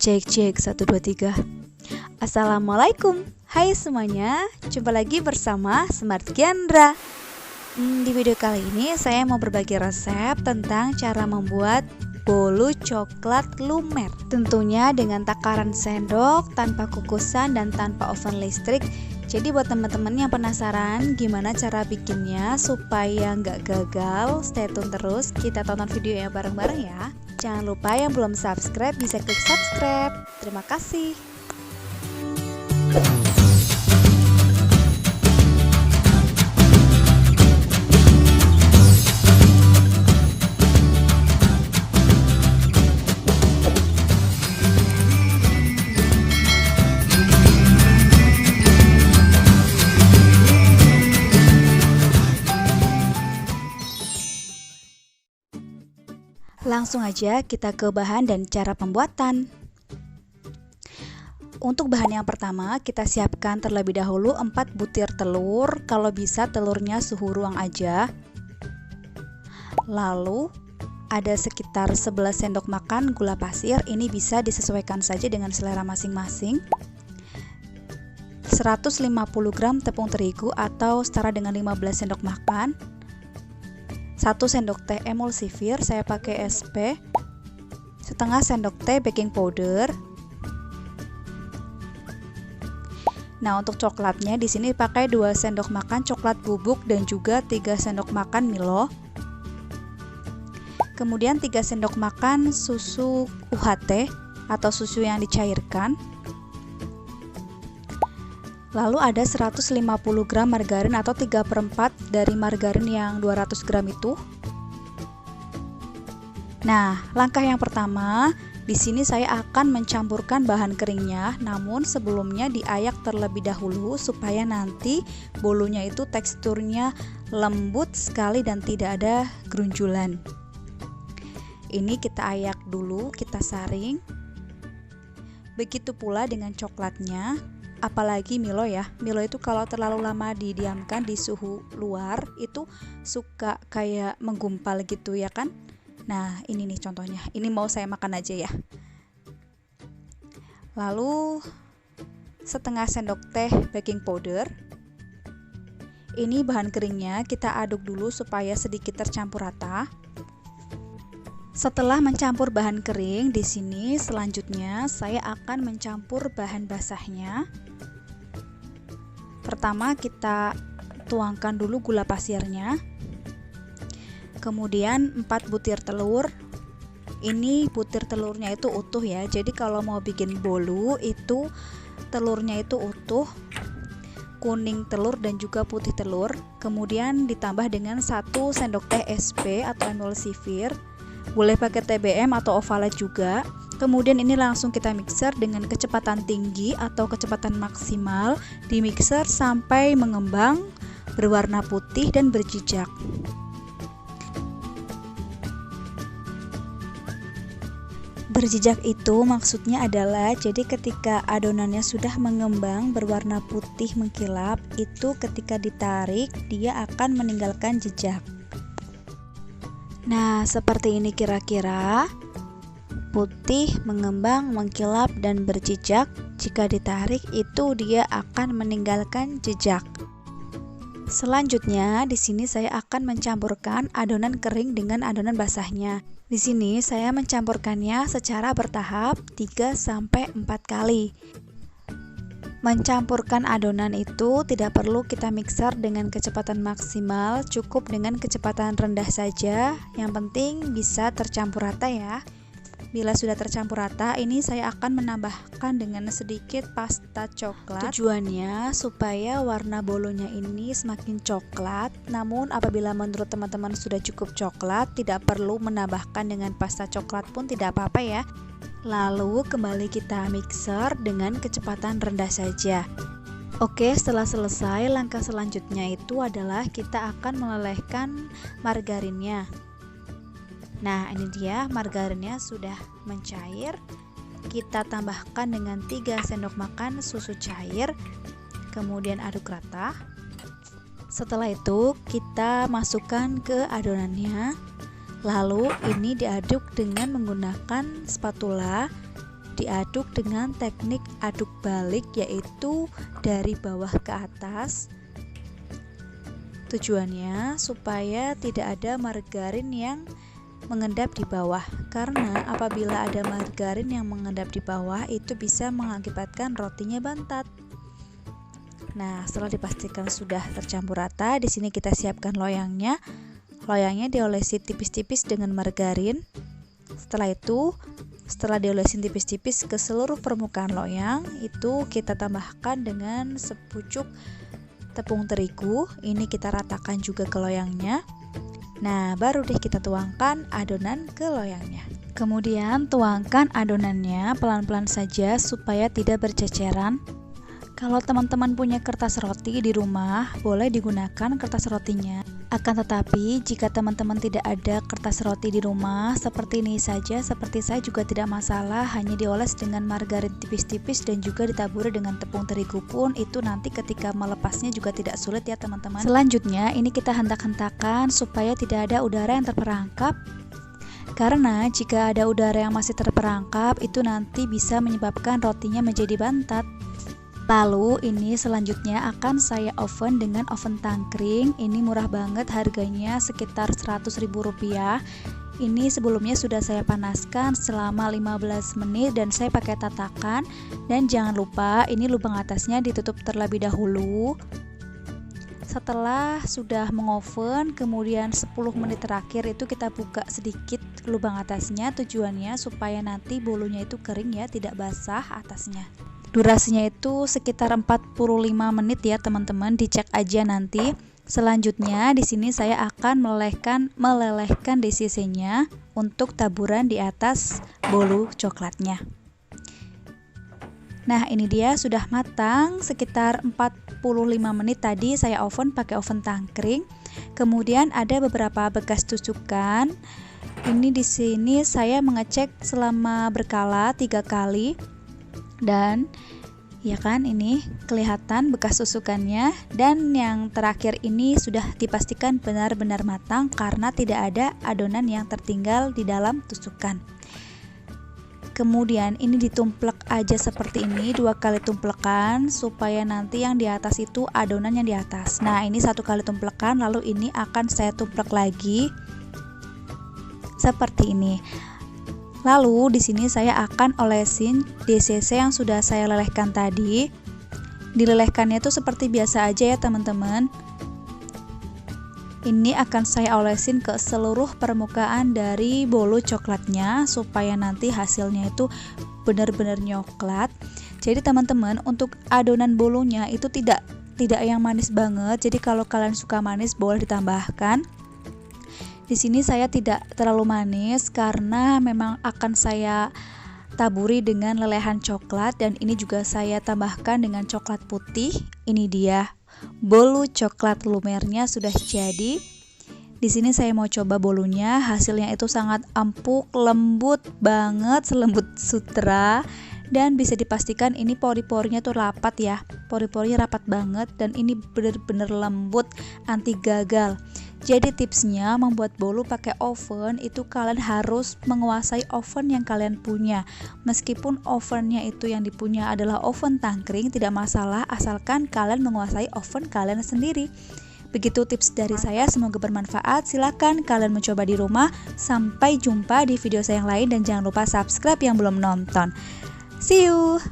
Cek cek 1 2 3. Assalamualaikum. Hai semuanya, jumpa lagi bersama Smart Kiandra. Di video kali ini saya mau berbagi resep tentang cara membuat bolu coklat lumer. Tentunya dengan takaran sendok, tanpa kukusan dan tanpa oven listrik. Jadi buat teman-teman yang penasaran gimana cara bikinnya supaya nggak gagal, stay tune terus, kita tonton videonya bareng-bareng ya. Jangan lupa yang belum subscribe bisa klik subscribe. Terima kasih. Langsung aja kita ke bahan dan cara pembuatan. Untuk bahan yang pertama, kita siapkan terlebih dahulu 4 butir telur, kalau bisa telurnya suhu ruang aja. Lalu ada sekitar 11 sendok makan gula pasir, ini bisa disesuaikan saja dengan selera masing-masing. 150 gram tepung terigu atau setara dengan 15 sendok makan. 1 sendok teh emulsifir, saya pakai SP. Setengah sendok teh baking powder. Nah, untuk coklatnya di sini pakai 2 sendok makan coklat bubuk dan juga 3 sendok makan Milo. Kemudian 3 sendok makan susu UHT atau susu yang dicairkan. Lalu ada 150 gram margarin atau 3/4 dari margarin yang 200 gram itu. Nah, langkah yang pertama, di sini saya akan mencampurkan bahan keringnya, namun sebelumnya diayak terlebih dahulu supaya nanti bolunya itu teksturnya lembut sekali dan tidak ada gerunjulan. Ini kita ayak dulu, kita saring. Begitu pula dengan coklatnya. Apalagi Milo ya, Milo itu kalau terlalu lama didiamkan di suhu luar itu suka kayak menggumpal gitu ya kan. Nah ini nih contohnya, ini mau saya makan aja ya. Lalu setengah sendok teh baking powder. Ini bahan keringnya kita aduk dulu supaya sedikit tercampur rata. Setelah mencampur bahan kering, di sini selanjutnya saya akan mencampur bahan basahnya. Pertama kita tuangkan dulu gula pasirnya. Kemudian 4 butir telur. Ini butir telurnya itu utuh ya. Jadi kalau mau bikin bolu itu telurnya itu utuh. Kuning telur dan juga putih telur. Kemudian ditambah dengan 1 sendok teh SP atau emulsifir. Boleh pakai TBM atau ovalet juga. Kemudian ini langsung kita mixer dengan kecepatan tinggi atau kecepatan maksimal. Di mixer sampai mengembang, berwarna putih dan berjejak. Berjejak itu maksudnya adalah jadi ketika adonannya sudah mengembang berwarna putih mengkilap, itu ketika ditarik dia akan meninggalkan jejak. Nah, seperti ini kira-kira. Putih, mengembang, mengkilap, dan berjejak. Jika ditarik, itu dia akan meninggalkan jejak. Selanjutnya, di sini saya akan mencampurkan adonan kering dengan adonan basahnya. Di sini saya mencampurkannya secara bertahap 3-4 kali. Mencampurkan adonan itu tidak perlu kita mixer dengan kecepatan maksimal, cukup dengan kecepatan rendah saja. Yang penting bisa tercampur rata ya. Bila sudah tercampur rata, ini saya akan menambahkan dengan sedikit pasta coklat. Tujuannya supaya warna bolunya ini semakin coklat. Namun apabila menurut teman-teman sudah cukup coklat, tidak perlu menambahkan dengan pasta coklat pun tidak apa-apa ya. Lalu kembali kita mixer dengan kecepatan rendah saja. Oke, setelah selesai, langkah selanjutnya itu adalah kita akan melelehkan margarinnya. Nah, ini dia margarinnya sudah mencair. Kita tambahkan dengan 3 sendok makan susu cair. Kemudian aduk rata. Setelah itu kita masukkan ke adonannya. Lalu ini diaduk dengan menggunakan spatula. diaduk dengan teknik aduk balik, yaitu dari bawah ke atas. Tujuannya supaya tidak ada margarin yang mengendap di bawah, karena apabila ada margarin yang mengendap di bawah itu bisa mengakibatkan rotinya bantat. Nah, setelah dipastikan sudah tercampur rata, di sini kita siapkan loyangnya. Loyangnya diolesi tipis-tipis dengan margarin. Setelah itu, setelah diolesin tipis-tipis ke seluruh permukaan loyang, itu kita tambahkan dengan sepucuk tepung terigu. Ini kita ratakan juga ke loyangnya. Nah, baru deh kita tuangkan adonan ke loyangnya. Kemudian tuangkan adonannya pelan-pelan saja supaya tidak berceceran. Kalau teman-teman punya kertas roti di rumah, boleh digunakan kertas rotinya. Akan tetapi, jika teman-teman tidak ada kertas roti di rumah, seperti ini saja, seperti saya juga tidak masalah, hanya dioles dengan margarin tipis-tipis dan juga ditaburi dengan tepung terigu pun, itu nanti ketika melepasnya juga tidak sulit ya teman-teman. Selanjutnya, ini kita hentak-hentakan supaya tidak ada udara yang terperangkap. Karena jika ada udara yang masih terperangkap, itu nanti bisa menyebabkan rotinya menjadi bantat. Lalu ini selanjutnya akan saya oven dengan oven tangkring. Ini murah banget, harganya sekitar Rp100.000. Ini sebelumnya sudah saya panaskan selama 15 menit dan saya pakai tatakan. Dan jangan lupa ini lubang atasnya ditutup terlebih dahulu. Setelah sudah mengoven, kemudian 10 menit terakhir itu kita buka sedikit lubang atasnya, tujuannya supaya nanti bolunya itu kering ya, tidak basah atasnya. Durasinya itu sekitar 45 menit ya teman-teman, dicek aja nanti. Selanjutnya di sini saya akan melelehkan DCC-nya untuk taburan di atas bolu coklatnya. Nah, ini dia sudah matang sekitar 45 menit tadi saya oven pakai oven tangkring. Kemudian ada beberapa bekas tusukan. Ini di sini saya mengecek selama berkala 3 kali. Dan ya kan, ini kelihatan bekas tusukannya. Dan yang terakhir ini sudah dipastikan benar-benar matang karena tidak ada adonan yang tertinggal di dalam tusukan. Kemudian ini ditumplek aja seperti ini, 2 kali tumplekan supaya nanti yang di atas itu adonan yang di atas. Nah, ini 1 kali tumplekan, lalu ini akan saya tumplek lagi seperti ini. Lalu di sini saya akan olesin DCC yang sudah saya lelehkan tadi. Dilelehkannya itu seperti biasa aja ya teman-teman. Ini akan saya olesin ke seluruh permukaan dari bolu coklatnya supaya nanti hasilnya itu benar-benar nyoklat. Jadi teman-teman, untuk adonan bolunya itu tidak yang manis banget. Jadi kalau kalian suka manis boleh ditambahkan. Di sini saya tidak terlalu manis karena memang akan saya taburi dengan lelehan coklat, dan ini juga saya tambahkan dengan coklat putih. Ini dia bolu coklat lumernya sudah jadi. Di sini saya mau coba bolunya, hasilnya itu sangat empuk, lembut banget, selembut sutra. Dan bisa dipastikan ini pori-porinya tuh rapat ya, pori-porinya rapat banget, dan ini bener-bener lembut, anti gagal. Jadi tipsnya membuat bolu pakai oven itu kalian harus menguasai oven yang kalian punya. Meskipun ovennya itu yang dipunya adalah oven tangkring, tidak masalah asalkan kalian menguasai oven kalian sendiri. Begitu tips dari saya, semoga bermanfaat. Silakan kalian mencoba di rumah. Sampai jumpa di video saya yang lain dan jangan lupa subscribe yang belum nonton. See you.